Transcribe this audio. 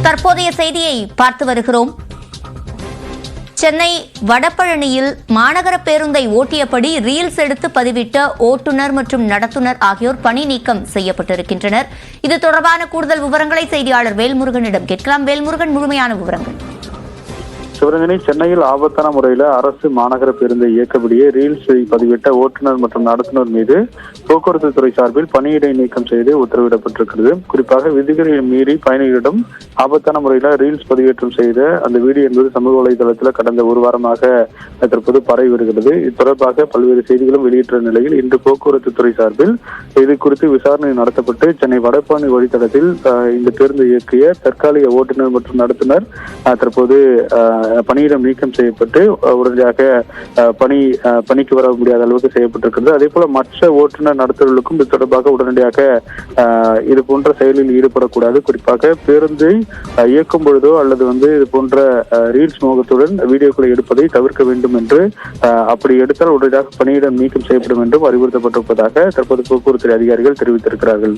தற்போதைய செய்தியை பார்த்து வருகிறோம். சென்னை வடபழனியில் மாநகர பேருந்தை ஓட்டியபடி ரீல்ஸ் எடுத்து பதிவிட்ட ஓட்டுநர் மற்றும் நடத்துனர் ஆகியோர் பணி நீக்கம் செய்யப்பட்டிருக்கின்றனர். இது தொடர்பான கூடுதல் விவரங்களை செய்தியாளர் வேல்முருகனிடம் கேட்கலாம். வேல்முருகன், முழுமையான விவரங்கள். சிவரஞ்சனி, சென்னையில் ஆபத்தான முறையில் அரசு மாநகர பேருந்தை இயக்கபடியே ரீல்ஸ் பதிவிட்ட ஓட்டுநர் மற்றும் நடத்துனர் மீது போக்குவரத்து துறை சார்பில் பணியிடை நீக்கம் செய்து உத்தரவிடப்பட்டிருக்கிறது. குறிப்பாக விதிகளை மீறி பயணிகளிடம் ஆபத்தான முறையில் ரீல்ஸ் பதிவேற்றம் செய்த அந்த வீடியோ என்பது சமூக வலைதளத்தில் கடந்த ஒரு வாரமாக தற்போது பரவி வருகிறது. இது தொடர்பாக பல்வேறு செய்திகளும் வெளியிட்ட நிலையில் இன்று போக்குவரத்து துறை சார்பில் இது குறித்து விசாரணை நடத்தப்பட்டு சென்னை வடபழனி வழித்தடத்தில் இந்த பேருந்து இயக்கிய தற்காலிக ஓட்டுநர் மற்றும் நடத்துனர் தற்போது பணியிடம் நீக்கம் செய்யப்பட்டு உடனடியாக பணிக்கு வர முடியாத அளவுக்கு செய்யப்பட்டிருக்கிறது. அதே போல மற்ற ஓட்டுநர் நடத்துவர்களுக்கும் இது தொடர்பாக உடனடியாக இது போன்ற செயலில் ஈடுபடக்கூடாது. குறிப்பாக பேருந்தை இயக்கும் பொழுதோ அல்லது இது போன்ற ரீல்ஸ் முகத்துடன் வீடியோக்களை எடுப்பதை தவிர்க்க வேண்டும் என்று, அப்படி எடுத்தால் உடனடியாக பணியிடம் நீக்கம் செய்யப்படும் என்றும் அறிவுறுத்தப்பட்டிருப்பதாக தற்போது போக்குவரத்து அதிகாரிகள் தெரிவித்திருக்கிறார்கள்.